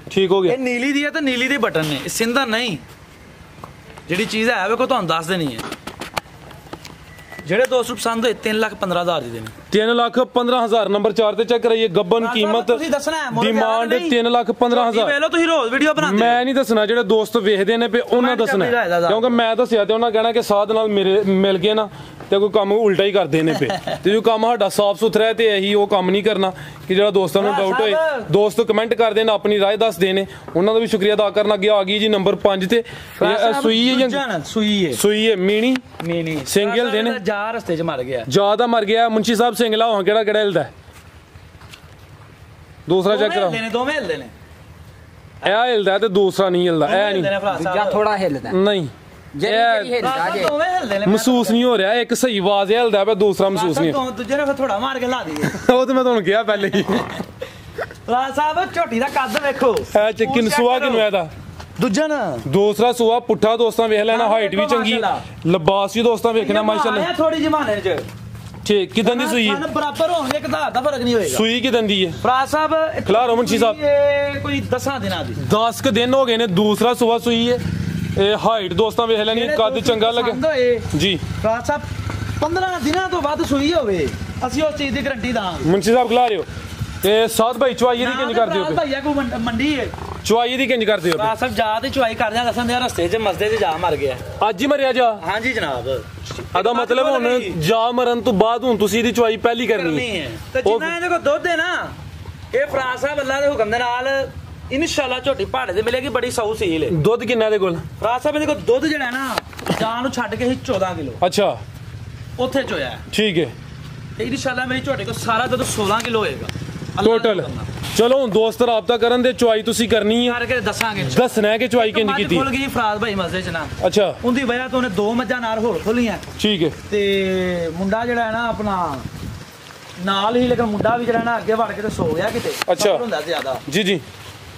S1: ਠੀਕ ਹੋ ਗਿਆ
S2: ਇਹ ਨੀਲੀ ਦੀ ਹੈ ਤੇ ਨੀਲੀ ਦੇ ਬਟਨ ਨੇ ਇਹ ਸਿੰਦਰ ਨਹੀਂ ਜਿਹੜੀ ਚੀਜ਼ ਹੈ ਵੇਖੋ ਤੁਹਾਨੂੰ ਦੱਸ ਦੇਣੀ ਹੈ ਜਿਹੜੇ ਦੋਸਤ ਨੂੰ ਪਸੰਦ ਹੋਏ 3,15,000 ਦੀ ਦੇਣੀ
S1: 3,15,000 ਨੰਬਰ 4 ਤੇ ਚੈੱਕ ਕਰਾਈਏ ਗੱਬਨ ਕੀਮਤ
S2: ਤੁਸੀਂ ਦੱਸਣਾ ਹੈ
S1: ਡਿਮਾਂਡ 3,15,000
S2: ਵੇਖ ਲਓ ਤੁਸੀਂ ਰੋਜ਼ ਵੀਡੀਓ ਬਣਾਉਂਦੇ
S1: ਮੈਂ ਨਹੀਂ ਦੱਸਣਾ ਜਿਹੜੇ ਦੋਸਤ ਵੇਖਦੇ ਨੇ ਪਏ ਉਹਨਾਂ ਦੱਸਣਾ ਕਿਉਂਕਿ ਮੈਂ ਦੱਸਿਆ ਤੇ ਉਹਨਾਂ ਕਹਿਣਾ ਕਿ ਸਾਧ ਨਾਲ ਮੇਰੇ ਮਿਲ ਗਏ ਨਾ ਤੇ ਕੋਈ ਕੰਮ ਉਲਟਾ ਹੀ ਕਰਦੇ ਨੇ ਪਏ ਤੇ ਜੋ ਕੰਮ ਸਾਡਾ ਸਾਫ ਸੁਥਰਾ ਹੈ ਤੇ ਇਹੀ ਉਹ ਕੰਮ ਨਹੀਂ ਕਰਨਾ ਕਿ ਜਿਹੜਾ ਦੋਸਤਾਂ ਨੂੰ ਡਾਊਟ ਹੋਏ ਦੋਸਤ ਕਮੈਂਟ ਕਰਦੇ ਨੇ ਆਪਣੀ ਰਾਏ ਦੱਸਦੇ ਨੇ ਉਹਨਾਂ ਦਾ ਵੀ ਸ਼ੁਕਰੀਆ ਅਦਾ ਕਰਨਾ ਅੱਗੇ ਆ ਗਈ ਜੀ ਨੰਬਰ 5 ਤੇ ਸੂਈ ਹੈ ਜਾਂ ਸੂਈ ਹੈ ਮੀਣੀ ਸਿੰਗਲ ਦੇ ਨੇ
S2: ਜਾ ਰਸਤੇ 'ਚ ਮਰ ਗਿਆ
S1: ਜ਼ਿਆਦਾ ਮਰ ਗਿਆ ਮੁੰਸ਼ੀ ਸਾਹਿਬ ਸਿੰਗਲਾ ਹੋ ਕਿਹੜਾ ਹਿਲਦਾ ਦੂਸਰਾ ਚੈੱਕ ਕਰਾਓ
S2: ਦੋਵੇਂ ਹਿਲਦੇ ਨੇ
S1: ਇਹ ਹਿਲਦਾ ਤੇ ਦੂਸਰਾ ਨਹੀਂ ਹਿਲਦਾ ਇਹ ਨਹੀਂ
S4: ਦੂਜਾ ਥੋੜਾ ਹਿਲਦਾ
S1: ਨਹੀਂ ਮਹਿਸੂਸ ਨਹੀਂ ਹੋ ਰਿਹਾ ਇੱਕ ਸਹੀ ਆਵਾਜ਼ ਹਿਲਦਾ ਪਿਆ ਦੂਸਰਾ ਮਹਿਸੂਸ ਨਹੀਂ
S2: ਦੂਜੇ ਨੇ ਫਿਰ ਥੋੜਾ ਮਾਰ ਕੇ ਲਾ ਦਈਏ
S1: ਉਹ ਤੇ ਮੈਂ ਤੁਹਾਨੂੰ ਕਿਹਾ ਪਹਿਲੇ ਹੀ
S2: ਰਾਜ ਸਾਹਿਬ ਝੋਟੀ ਦਾ ਕੱਦ ਵੇਖੋ
S1: ਇਹ ਚਿਕਨ ਸੂਆ ਕਿਨੂੰ ਇਹਦਾ
S2: ਦੂਜਾ ਨਾ
S1: ਦੂਸਰਾ ਸੂਆ ਪੁੱਠਾ ਦੋਸਤਾਂ ਵੇਖ ਲੈਣਾ ਹਾਈਟ ਵੀ ਚੰਗੀ ਲਿਬਾਸ ਵੀ ਦੋਸਤਾਂ ਵੇਖਣਾ ਮਾਸ਼ਾਅੱਲਾ
S2: ਥੋੜੀ ਜਮਾਨੇ ਚ
S1: ਠੀਕ ਕਿਦਾਂ ਦੀ ਸੂਈ ਹੈ
S2: ਬਰਾਬਰ ਹੋਣਗੇ ਕਿਦਾਂ ਦਾ ਫਰਕ ਨਹੀਂ ਹੋਏਗਾ
S1: ਸੂਈ ਕਿਦਾਂ ਦੀ ਹੈ
S2: ਫਰਾਜ਼ ਸਾਹਿਬ
S1: ਖਿਲਾਰੋ ਮੁੰਸ਼ੀ ਸਾਹਿਬ
S2: ਇਹ ਕੋਈ 10 ਦਿਨਾਂ ਦੀ
S1: 10 ਕ ਦਿਨ ਹੋ ਗਏ ਨੇ ਦੂਸਰਾ ਸੂਆ ਸੂਈ ਹੈ ਇਹ ਹਾਈਟ ਦੋਸਤਾਂ ਵੇਖ ਲੈਣੀ ਕੱਦ ਚੰਗਾ ਲੱਗੇ ਜੀ
S2: ਫਰਾਜ਼ ਸਾਹਿਬ 15 ਦਿਨਾਂ ਤੋਂ ਵੱਧ ਸੂਈ ਹੋਵੇ ਅਸੀਂ ਉਸ ਚੀਜ਼ ਦੀ ਗਾਰੰਟੀ ਦਾਂਗੇ
S1: ਮੁੰਸ਼ੀ ਸਾਹਿਬ ਖਿਲਾ ਰਹੇ ਹੋ ਤੇ ਸਾਧ ਭਾਈ ਚੁਆਈ ਦੀ ਕਿੰਜ ਕਰਦੇ ਹੋ
S2: ਭਾਈਆ ਕੋ ਮੰਡੀ ਹੈ
S1: ਚੁਆਈ ਦੀ ਕਿੰਜ ਕਰਦੇ ਹੋ
S2: ਫਰਾਜ਼ ਸਾਹਿਬ ਜਾ ਤੇ ਚੁਆਈ ਕਰਦੇ ਆ ਲਸਣ ਦੇ ਰਸਤੇ 'ਚ ਮਸਦੇ 'ਚ ਜਾ ਮਰ ਗਿਆ
S1: ਅੱਜ ਹੀ ਮਰਿਆ ਜਾ
S2: ਹਾਂਜੀ ਜਨਾਬ
S1: ਆਦਾ ਮਤਲਬ ਹੁਣ ਜਾ ਮਰਨ ਤੋਂ ਬਾਅਦ ਹੁਣ ਤੁਸੀਂ ਇਹਦੀ ਚੁਆਈ ਪਹਿਲੀ ਕਰਨੀ ਹੈ
S2: ਤੇ ਜਿੰਨਾ ਇਹਦੇ ਕੋਲ ਦੁੱਧ ਹੈ ਨਾ ਇਹ ਫਰਾਜ਼ ਸਾਹਿਬ ਅੱਲਾ ਦੇ ਹੁਕਮ ਦੇ ਨਾਲ ਇਨਸ਼ਾਅੱਲਾ ਝੋਟੀ ਪਹਾੜੇ ਤੇ ਮਿਲੇਗੀ ਬੜੀ ਸੌ ਸੀਲ ਹੈ
S1: ਦੁੱਧ ਕਿੰਨਾ ਇਹਦੇ ਕੋਲ
S2: ਫਰਾਜ਼ ਸਾਹਿਬ ਇਹਦੇ ਕੋਲ ਦੁੱਧ ਜਿਹੜਾ ਨਾ ਜਾਨ ਨੂੰ ਛੱਡ ਕੇ ਹੀ 14 ਕਿਲੋ
S1: ਅੱਛਾ
S2: ਉੱਥੇ ਚੋਇਆ
S1: ਠੀਕ ਹੈ
S2: ਤੇ ਇਨਸ਼ਾਅੱਲਾ ਮੇਰੀ ਝੋਟੀ ਕੋਲ ਸਾਰਾ ਦੁੱਧ 16 ਕਿਲੋ ਹੋਏਗਾ
S1: ਟੋਟਲ ਚਲੋ ਹੁਣ ਦੋਸਤ ਰਾਬਤਾ ਕਰਨ ਦੇ ਚੁਆਈ ਤੁਸੀਂ ਕਰਨੀ ਹੈ
S2: ਕਰਕੇ ਦੱਸਾਂਗੇ
S1: ਦੱਸਣਾ ਹੈ ਕਿ ਚੁਆਈ ਕਿੰਜ ਕੀਤੀ
S2: ਖੁੱਲ ਗਈ ਫਰਾਜ਼ ਭਾਈ ਮਸਜਿਦ 'ਚ ਨਾ
S1: ਅੱਛਾ
S2: ਉਹਦੀ ਵਜ੍ਹਾ ਤੋਂ ਉਹਨੇ 2 ਮੱਝਾਂ ਨਾਲ ਹੋਰ ਖੋਲੀਆਂ
S1: ਠੀਕ ਹੈ
S2: ਤੇ ਮੁੰਡਾ ਜਿਹੜਾ ਹੈ ਨਾ ਆਪਣਾ ਨਾਲ ਹੀ ਲੇਕਿਨ ਮੁੰਡਾ ਵੀ ਜਿਹੜਾ ਨਾ ਅੱਗੇ ਵੜ ਕੇ ਤੇ ਸੋ ਗਿਆ ਕਿਤੇ
S1: ਅੱਛਾ
S2: ਹੁੰਦਾ ਜ਼ਿਆਦਾ
S1: ਜੀ ਜੀ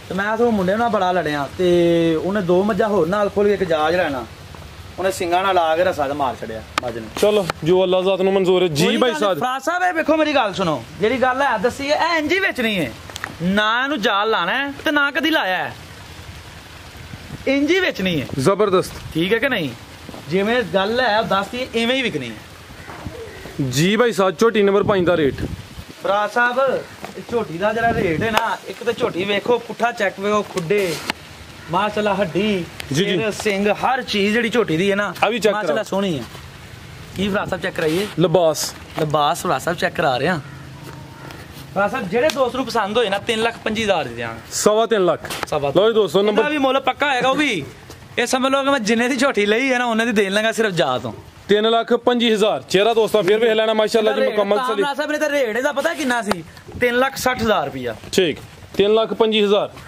S2: ਤੇ ਮੈਂ ਤਾਂ ਉਹ ਮੁੰਡੇ ਨਾਲ ਬੜਾ ਲੜਿਆ ਤੇ ਉਹਨੇ 2 ਮੱਝਾਂ ਹੋਰ ਨਾਲ ਖੋਲ ਕੇ ਇੱਕ ਜਾਜ ਲੈਣਾ ਉਹਨੇ ਸਿੰਘਾਂ ਨਾਲ ਲਾ ਕੇ ਰਸਾ ਤੇ ਮਾਰ ਛੜਿਆ ਮੱਝ ਨੇ
S1: ਚਲੋ ਜੋ ਅੱਲਾਹ ਜ਼ਾਤ ਨੂੰ ਮਨਜ਼ੂਰ ਹੈ ਜੀ ਭਾਈ ਸਾਹਿਬ
S2: ਫਰਾਜ਼ ਸਾਹਿਬ ਇਹ ਵੇਖੋ ਮੇਰੀ ਗੱਲ ਸੁਣੋ ਜਿਹੜੀ ਗੱਲ ਹੈ ਦੱਸੀ ਹੈ ਇੰਜ ਹੀ ਵਿੱਚ ਨਹੀਂ ਹੈ ਨਾ ਇਹਨੂੰ ਜਾਲ ਲਾਣਾ ਹੈ ਤੇ ਨਾ ਕਦੀ ਲਾਇਆ ਹੈ ਇੰਜ ਹੀ ਵਿੱਚ ਨਹੀਂ ਹੈ
S1: ਜ਼ਬਰਦਸਤ
S2: ਠੀਕ ਹੈ ਕਿ ਨਹੀਂ ਜਿਵੇਂ ਗੱਲ ਹੈ ਦੱਸਦੀ ਐਵੇਂ ਹੀ ਵਿਕਣੀ ਹੈ
S1: ਜੀ ਭਾਈ ਸਾਹਿਬ ਝੋਟੀ ਨੰਬਰ 5 ਦਾ ਰੇਟ
S2: ਫਰਾਜ਼ ਸਾਹਿਬ ਝੋਟੀ ਦਾ ਜਿਹੜਾ ਰੇਟ ਹੈ ਨਾ ਇੱਕ ਤਾਂ ਝੋਟੀ ਵੇਖੋ ਪੁੱਠਾ ਚੈੱਕ ਵੇਖੋ ਖੁੱਡੇ ਮਾਸ਼ਾਅੱਲਾ ਹੱਡੀ ਸਿੰਘ ਹਰ ਚੀਜ਼ ਜਿਹੜੀ ਝੋਟੀ ਦੀ ਹੈ ਨਾ ਮਾਸ਼ਾਅੱਲਾ ਸੋਹਣੀ ਹੈ ਕੀ ਫਰਾਜ਼ ਸਾਹਿਬ ਚੈੱਕ ਕਰਾਈਏ
S1: ਲਿਬਾਸ
S2: ਫਰਾਜ਼ ਸਾਹਿਬ ਚੈੱਕ ਕਰਾ ਰਹੇ ਆ ਫਰਾਜ਼ ਸਾਹਿਬ ਜਿਹੜੇ ਦੋਸਤ ਨੂੰ ਪਸੰਦ ਹੋਏ ਨਾ 3,25,000 ਦੇ ਦਿਆਂਗੇ
S1: 3.5 ਲੱਖ ਲਓ ਜੀ ਦੋਸਤੋ ਨੰਬਰ
S2: ਵੀ ਮੁੱਲ ਪੱਕਾ ਹੋਏਗਾ ਉਹ ਵੀ ਇਹ ਸਮਝ ਲਓ ਕਿ ਮੈਂ ਜਿੰਨੇ ਦੀ ਝੋਟੀ ਲਈ ਹੈ ਨਾ ਉਹਨੇ ਦੀ ਦੇਣ ਲਾਂਗਾ ਸਿਰਫ ਜਾ ਤੋਂ
S1: 3,25,000 ਚਿਹਰਾ ਦੋਸਤਾਂ ਫਿਰ ਵੇਖ ਲੈਣਾ ਮਾਸ਼ਾਅੱਲਾ ਜੀ ਮੁਕੰਮਲ ਸਲੀ
S2: ਸਾਹਿਬ ਨੇ ਤਾਂ ਰੇਟ ਇਹਦਾ ਪਤਾ ਕਿੰਨਾ ਸੀ 3,60,000 ਰੁਪਇਆ
S1: ਠੀਕ 3,25,000